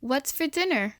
What's for dinner?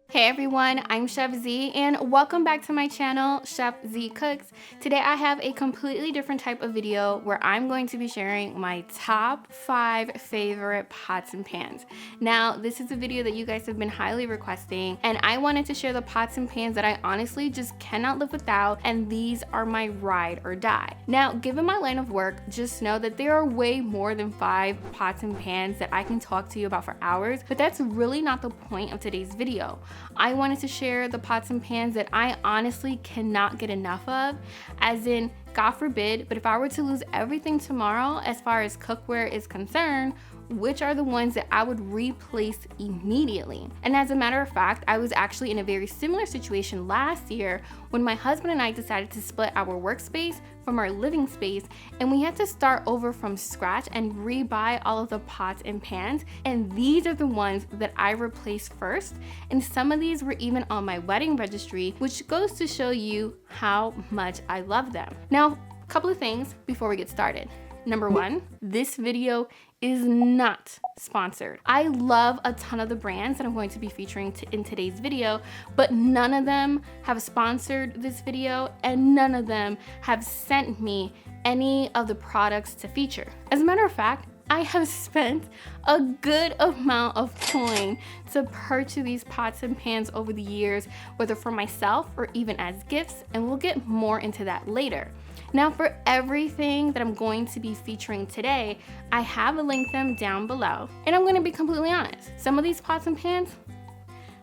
Hey everyone, I'm Chef Z and welcome back to my channel, Chef Z Cooks. Today I have a completely different type of video where I'm going to be sharing my top 5 favorite pots and pans. Now, this is a video that you guys have been highly requesting and I wanted to share the pots and pans that I honestly just cannot live without, and these are my ride or die. Now, given my line of work, just know that there are way more than 5 pots and pans that I can talk to you about for hours, but that's really not the point of today's video. I wanted to share the pots and pans that I honestly cannot get enough of, as in, God forbid, but if I were to lose everything tomorrow as far as cookware is concerned, which are the ones that I would replace immediately. And as a matter of fact, I was actually in a very similar situation last year when my husband and I decided to split our workspace from our living space, and we had to start over from scratch and rebuy all of the pots and pans, and these are the ones that I replaced first, and some of these were even on my wedding registry, which goes to show you how much I love them. Now, a couple of things before we get started. Number one, this video is not sponsored. I love a ton of the brands that I'm going to be featuring in today's video, but none of them have sponsored this video and none of them have sent me any of the products to feature. As a matter of fact, I have spent a good amount of coin to purchase these pots and pans over the years, whether for myself or even as gifts, and we'll get more into that later. Now, for everything that I'm going to be featuring today, I have linked them down below. And I'm gonna be completely honest, some of these pots and pans,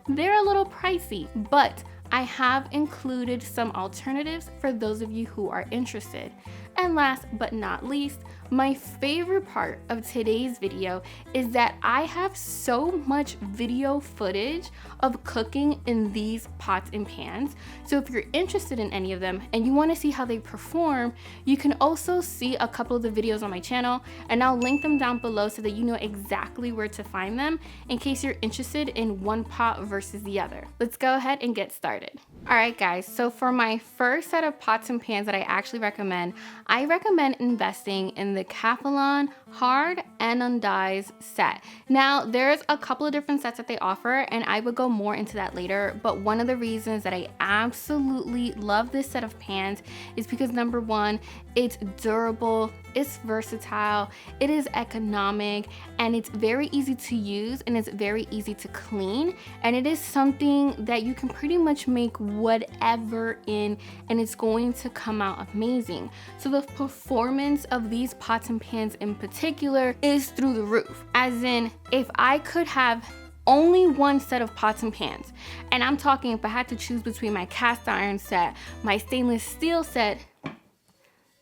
they're a little pricey, but I have included some alternatives for those of you who are interested. And last but not least, my favorite part of today's video is that I have so much video footage of cooking in these pots and pans. So if you're interested in any of them and you want to see how they perform, you can also see a couple of the videos on my channel, and I'll link them down below so that you know exactly where to find them in case you're interested in one pot versus the other. Let's go ahead and get started. All right, guys, so for my first set of pots and pans that I actually recommend, I recommend investing in the Calphalon Hard Anodized Set. Now, there's a couple of different sets that they offer, and I would go more into that later, but one of the reasons that I absolutely love this set of pans is because number one, it's durable, it's versatile, it is economic, and it's very easy to use, and it's very easy to clean, and it is something that you can pretty much make whatever in, and it's going to come out amazing. So the performance of these pots and pans in particular is through the roof. As in, if I could have only one set of pots and pans, and I'm talking if I had to choose between my cast iron set, my stainless steel set,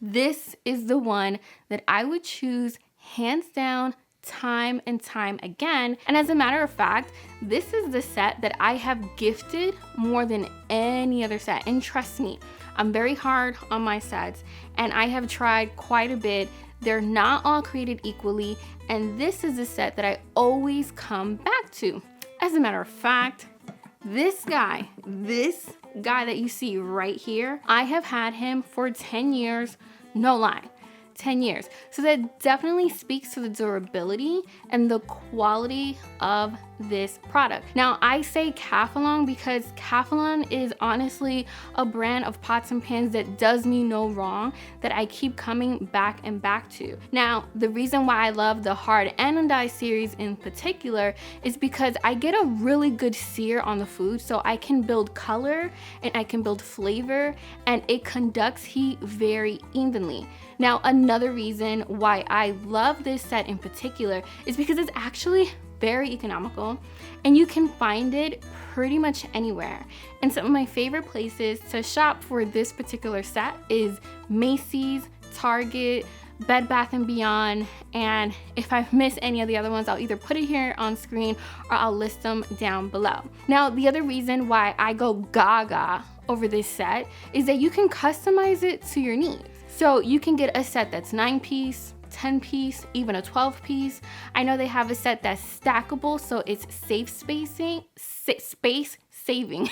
this is the one that I would choose hands down, time and time again. And as a matter of fact, this is the set that I have gifted more than any other set. And trust me, I'm very hard on my sets and I have tried quite a bit. They're not all created equally, and this is a set that I always come back to. As a matter of fact, this guy that you see right here, I have had him for 10 years, no lie. 10 years. So that definitely speaks to the durability and the quality of this product. Now, I say Calphalon because Calphalon is honestly a brand of pots and pans that does me no wrong, that I keep coming back and back to. Now, the reason why I love the Hard Anodized series in particular is because I get a really good sear on the food, so I can build color and I can build flavor, and it conducts heat very evenly. Now, another reason why I love this set in particular is because it's actually very economical and you can find it pretty much anywhere. And some of my favorite places to shop for this particular set is Macy's, Target, Bed Bath & Beyond, and if I miss any of the other ones, I'll either put it here on screen or I'll list them down below. Now, the other reason why I go gaga over this set is that you can customize it to your needs. So you can get a set that's 9-piece, 10-piece, even a 12-piece. I know they have a set that's stackable, so it's space saving.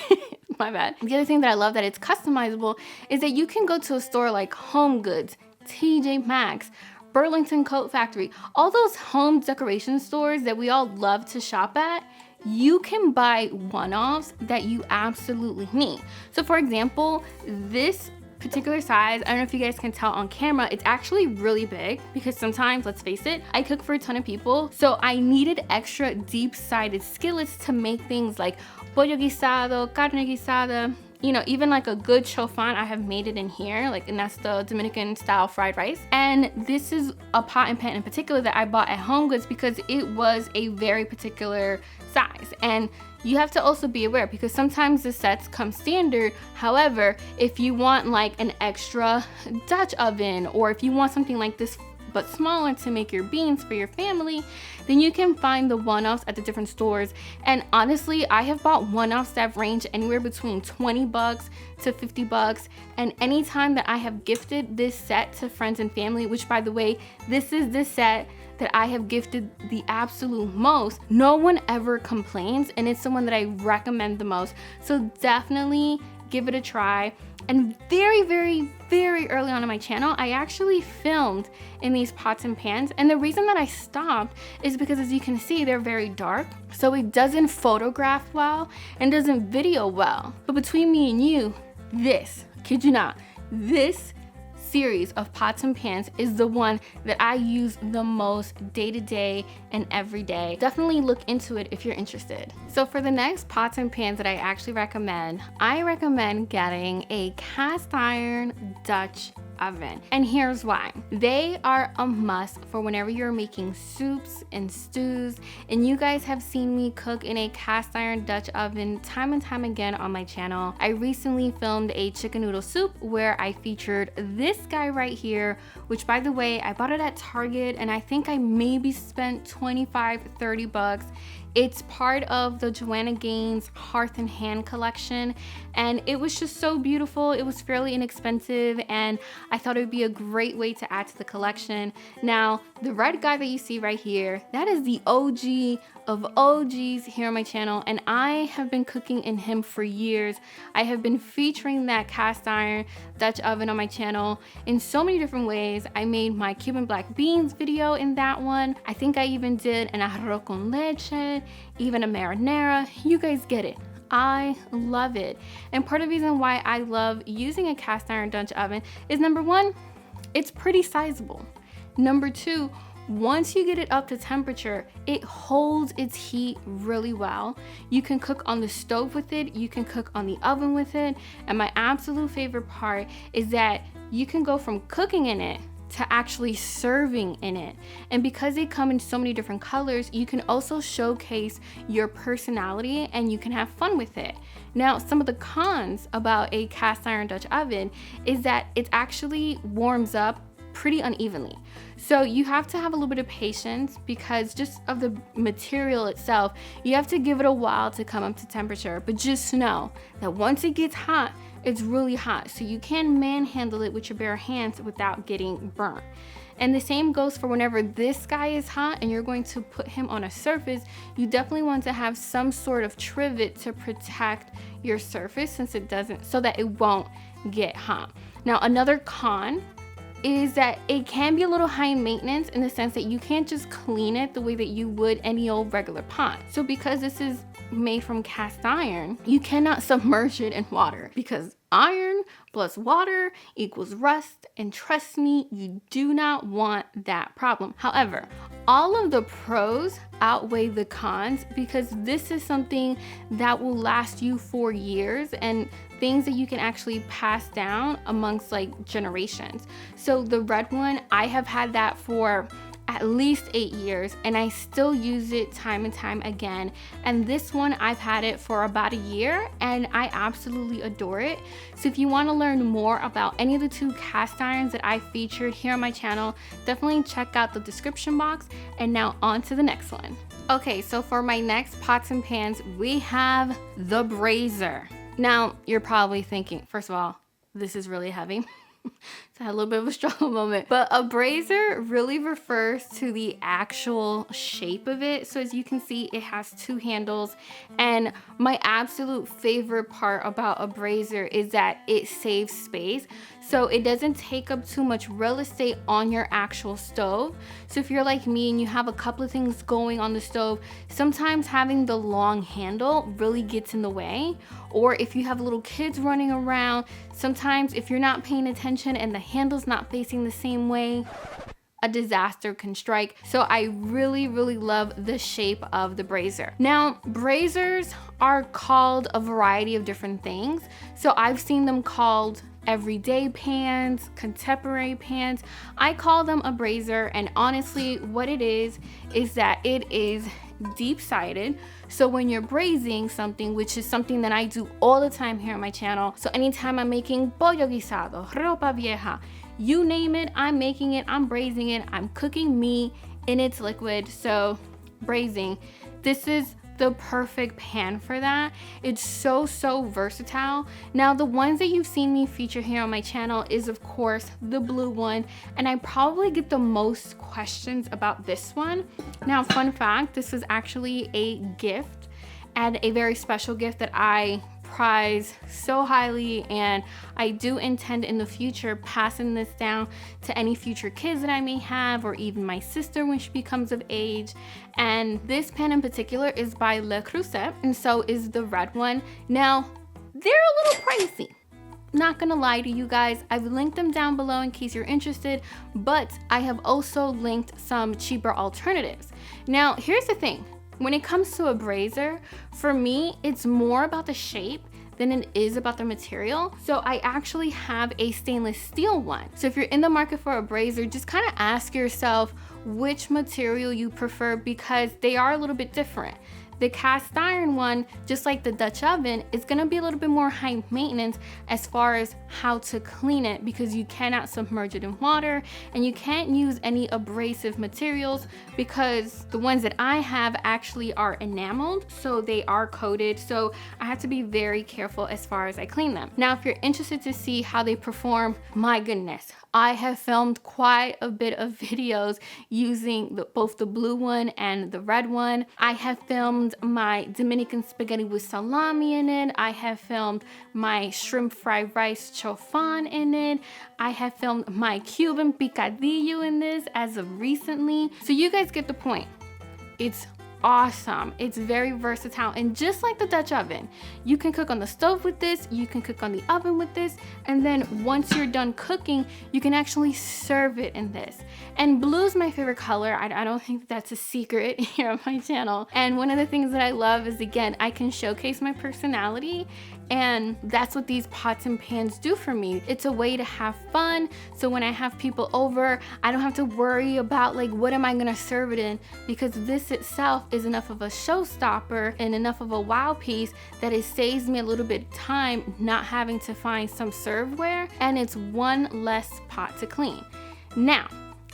My bad. The other thing that I love that it's customizable is that you can go to a store like Home Goods, TJ Maxx, Burlington Coat Factory, all those home decoration stores that we all love to shop at, you can buy one-offs that you absolutely need. So for example, this particular size, I don't know if you guys can tell on camera, it's actually really big because sometimes, let's face it, I cook for a ton of people. So I needed extra deep-sided skillets to make things like pollo guisado, carne guisada, you know, even like a good chofan, I have made it in here, like, and that's the Dominican style fried rice. And this is a pot and pan in particular that I bought at Home Goods because it was a very particular size. And you have to also be aware because sometimes the sets come standard. However, if you want like an extra Dutch oven, or if you want something like this but smaller to make your beans for your family, then you can find the one-offs at the different stores. And honestly, I have bought one-offs that range anywhere between 20 bucks to 50 bucks. And anytime that I have gifted this set to friends and family, which by the way, this is the set that I have gifted the absolute most, no one ever complains, and it's the one that I recommend the most. So definitely give it a try. And very, very, very early on in my channel, I actually filmed in these pots and pans. And the reason that I stopped is because, as you can see, they're very dark. So it doesn't photograph well and doesn't video well. But between me and you, this, kid you not, this series of pots and pans is the one that I use the most day to day and every day. Definitely look into it if you're interested. So for the next pots and pans that I actually recommend, I recommend getting a cast iron Dutch oven. And here's why. They are a must for whenever you're making soups and stews. And you guys have seen me cook in a cast iron Dutch oven time and time again on my channel. I recently filmed a chicken noodle soup where I featured this guy right here, which by the way, I bought it at Target and I think I maybe spent 25, 30 bucks. It's part of the Joanna Gaines Hearth and Hand collection, and it was just so beautiful. It was fairly inexpensive, and I thought it would be a great way to add to the collection. Now, the red guy that you see right here, that is the OG of OGs here on my channel, and I have been cooking in him for years. I have been featuring that cast iron Dutch oven on my channel in so many different ways. I made my Cuban black beans video in that one. I think I even did an arroz con leche, even a marinara. You guys get it. I love it. And part of the reason why I love using a cast iron Dutch oven is, number one, it's pretty sizable. Number two, once you get it up to temperature, it holds its heat really well. You can cook on the stove with it, you can cook on the oven with it, and my absolute favorite part is that you can go from cooking in it to actually serving in it. And because they come in so many different colors, you can also showcase your personality and you can have fun with it. Now, some of the cons about a cast iron Dutch oven is that it actually warms up pretty unevenly. So you have to have a little bit of patience because just of the material itself, you have to give it a while to come up to temperature. But just know that once it gets hot, it's really hot. So you can manhandle it with your bare hands without getting burnt. And the same goes for whenever this guy is hot and you're going to put him on a surface, you definitely want to have some sort of trivet to protect your surface since it doesn't, so that it won't get hot. Now, another con is that it can be a little high maintenance in the sense that you can't just clean it the way that you would any old regular pot. So because this is made from cast iron, you cannot submerge it in water because iron plus water equals rust, and trust me, you do not want that problem. However, all of the pros outweigh the cons because this is something that will last you for years and things that you can actually pass down amongst like generations. So the red one, I have had that for at least 8 years and I still use it time and time again. And this one, I've had it for about a year and I absolutely adore it. So if you want to learn more about any of the two cast irons that I featured here on my channel, definitely check out the description box. And now on to the next one. Okay, so for my next pots and pans, we have the Brazer. Now, you're probably thinking, first of all, this is really heavy. So I had a little bit of a struggle moment. But a brazier really refers to the actual shape of it. So as you can see, it has two handles. And my absolute favorite part about a brazier is that it saves space. so it doesn't take up too much real estate on your actual stove. So if you're like me and you have a couple of things going on the stove, sometimes having the long handle really gets in the way. Or if you have little kids running around, sometimes if you're not paying attention and the handle's not facing the same way, a disaster can strike. So I really love the shape of the brazier. Now, braziers are called a variety of different things. So I've seen them called everyday pans, contemporary pans. I call them a brazier, and honestly what it is that it is deep-sided. So when you're braising something, which is something that I do all the time here on my channel, so anytime I'm making pollo guisado, ropa vieja, you name it, I'm making it, I'm braising it, I'm cooking meat in its liquid. So braising, this is the perfect pan for that. It's so versatile. Now, the ones that you've seen me feature here on my channel is of course the blue one, and I probably get the most questions about this one. Now, fun fact, this was actually a gift, and a very special gift that I prize so highly, and I do intend in the future passing this down to any future kids that I may have, or even my sister when she becomes of age. And this pan in particular is by Le Creuset, and so is the red one. Now, they're a little pricey, not gonna lie to you guys. I've linked them down below in case you're interested, but I have also linked some cheaper alternatives. Now, here's the thing. When it comes to a brazier, for me, it's more about the shape than it is about the material. So I actually have a stainless steel one. So if you're in the market for a brazier, just kind of ask yourself which material you prefer, because they are a little bit different. The cast iron one, just like the Dutch oven, is gonna be a little bit more high maintenance as far as how to clean it, because you cannot submerge it in water and you can't use any abrasive materials, because the ones that I have actually are enameled, so they are coated. So I have to be very careful as far as I clean them. Now, if you're interested to see how they perform, my goodness, I have filmed quite a bit of videos using both the blue one and the red one. I have filmed my Dominican spaghetti with salami in it. I have filmed my shrimp fried rice chofan in it. I have filmed my Cuban picadillo in this as of recently. So you guys get the point. It's awesome. It's very versatile, and just like the Dutch oven, you can cook on the stove with this, you can cook on the oven with this, and then once you're done cooking, you can actually serve it in this. And blue is my favorite color. I don't think that's a secret here on my channel. And one of the things that I love is, again, I can showcase my personality, and that's what these pots and pans do for me. It's a way to have fun. So when I have people over, I don't have to worry about like, what am I gonna serve it in? Because this itself is enough of a showstopper and enough of a wow piece that it saves me a little bit of time not having to find some serveware, and it's one less pot to clean. Now,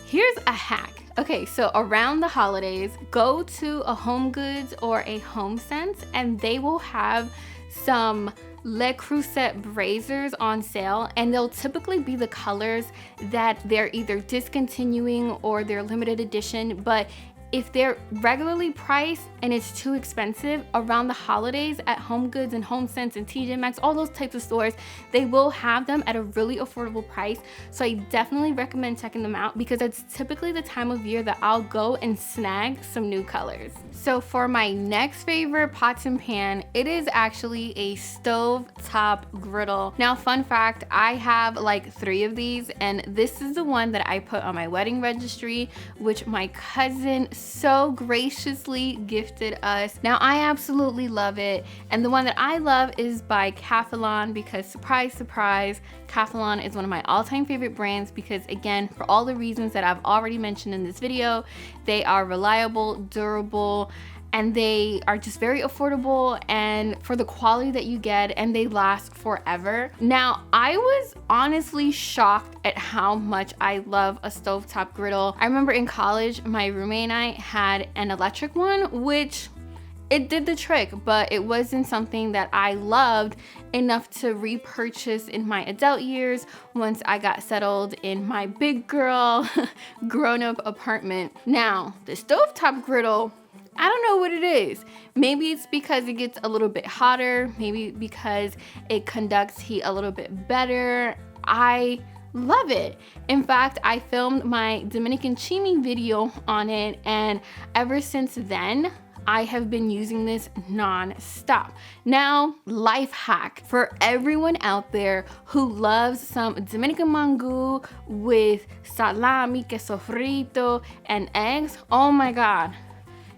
here's a hack. Okay, so around the holidays, go to a Home Goods or a Home Sense, and they will have some Le Creuset braziers on sale, and they'll typically be the colors that they're either discontinuing or they're limited edition. But if they're regularly priced and it's too expensive, around the holidays at Home Goods and Home Sense and TJ Maxx, all those types of stores, they will have them at a really affordable price. So I definitely recommend checking them out, because it's typically the time of year that I'll go and snag some new colors. So for my next favorite pots and pan, it is actually a stove top griddle. Now, fun fact, I have like 3 of these, and this is the one that I put on my wedding registry, which my cousin so graciously gifted us. Now, I absolutely love it, and the one that I love is by Calphalon, because surprise surprise, Calphalon is one of my all-time favorite brands, because again, for all the reasons that I've already mentioned in this video, they are reliable, durable, and they are just very affordable, and for the quality that you get, and they last forever. Now, I was honestly shocked at how much I love a stovetop griddle. I remember in college, my roommate and I had an electric one, which it did the trick, but it wasn't something that I loved enough to repurchase in my adult years once I got settled in my big girl grown-up apartment. Now, the stovetop griddle, I don't know what it is. Maybe it's because it gets a little bit hotter, maybe because it conducts heat a little bit better. I love it. In fact, I filmed my Dominican chimi video on it, and ever since then, I have been using this non-stop. Now, life hack for everyone out there who loves some Dominican mango with salami, queso frito, and eggs. Oh my God.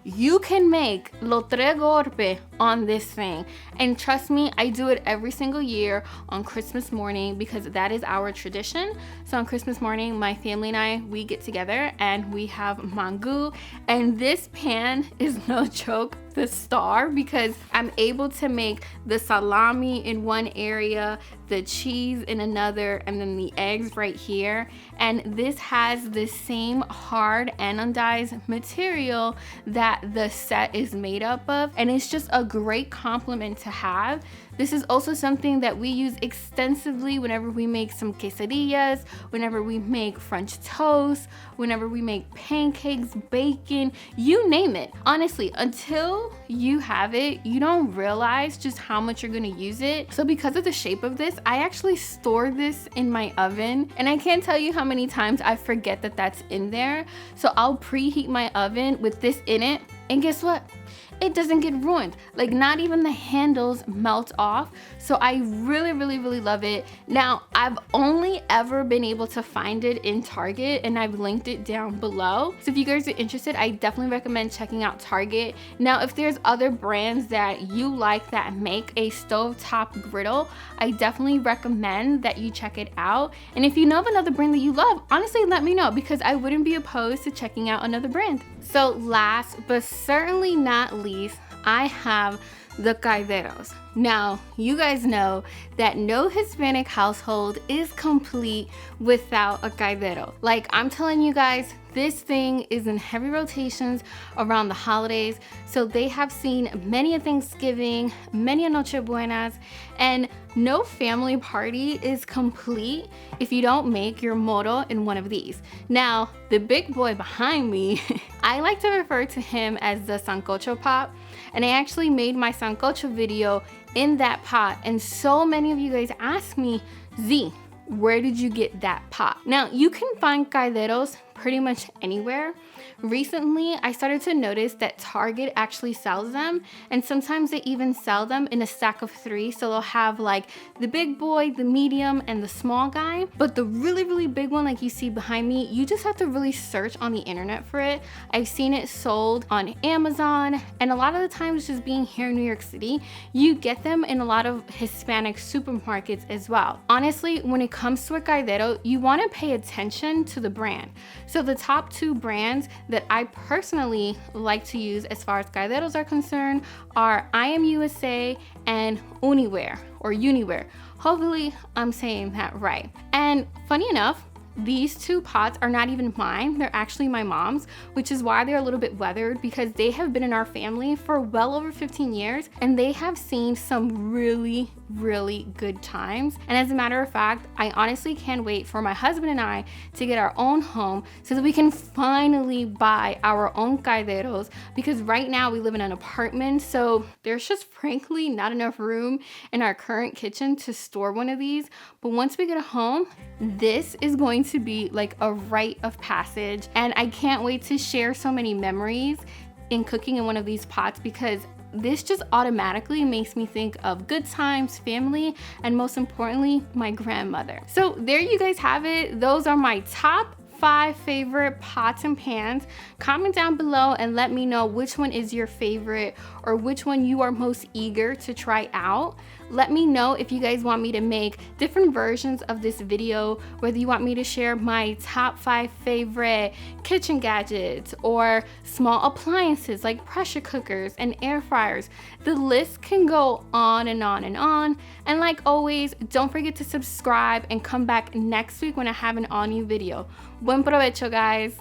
You can make los tres golpes on this thing. And trust me, I do it every single year on Christmas morning because that is our tradition. So on Christmas morning, my family and I, we get together and we have mango. And this pan is no joke, the star, because I'm able to make the salami in one area, the cheese in another, and then the eggs right here. And this has the same hard anodized material that the set is made up of, and it's just a great compliment to have. This is also something that we use extensively whenever we make some quesadillas, whenever we make French toast, whenever we make pancakes, bacon, you name it. Honestly, until you have it, you don't realize just how much you're gonna use it. So because of the shape of this, I actually store this in my oven, and I can't tell you how many times I forget that that's in there. So I'll preheat my oven with this in it, and guess what? It doesn't get ruined. Like, not even the handles melt off. So I really, really, really love it. Now, I've only ever been able to find it in Target, and I've linked it down below. So if you guys are interested, I definitely recommend checking out Target. Now, if there's other brands that you like that make a stovetop griddle, I definitely recommend that you check it out. And if you know of another brand that you love, honestly, let me know, because I wouldn't be opposed to checking out another brand. So last but certainly not least, I have the Calderos. Now, you guys know that no Hispanic household is complete without a Caldero. Like, I'm telling you guys, this thing is in heavy rotations around the holidays. So they have seen many a Thanksgiving, many a Noche Buenas, and no family party is complete if you don't make your moro in one of these. Now, the big boy behind me, I like to refer to him as the sancocho pot. And I actually made my sancocho video in that pot. And so many of you guys ask me, Z, where did you get that pot? Now, you can find calderos pretty much anywhere. Recently, I started to notice that Target actually sells them, and sometimes they even sell them in a stack of 3. So they'll have like the big boy, the medium, and the small guy. But the really, really big one, like you see behind me, you just have to really search on the internet for it. I've seen it sold on Amazon, and a lot of the times, just being here in New York City, you get them in a lot of Hispanic supermarkets as well. Honestly, when it comes to a caldero, you want to pay attention to the brand. So the top 2 brands that I personally like to use as far as calderos are concerned are I Am USA and Uniware. Hopefully I'm saying that right. And funny enough, these 2 pots are not even mine. They're actually my mom's, which is why they're a little bit weathered, because they have been in our family for well over 15 years and they have seen some really, really good times. And as a matter of fact, I honestly can't wait for my husband and I to get our own home so that we can finally buy our own calderos, because right now we live in an apartment, so there's just frankly not enough room in our current kitchen to store one of these. But once we get a home, this is going to be like a rite of passage, and I can't wait to share so many memories in cooking in one of these pots, because this just automatically makes me think of good times, family, and most importantly, my grandmother. So there you guys have it. Those are my top 5 favorite pots and pans. Comment down below and let me know which one is your favorite or which one you are most eager to try out. Let me know if you guys want me to make different versions of this video, whether you want me to share my top 5 favorite kitchen gadgets or small appliances like pressure cookers and air fryers. The list can go on and on and on. And like always, don't forget to subscribe and come back next week when I have an all new video. Buen provecho, guys.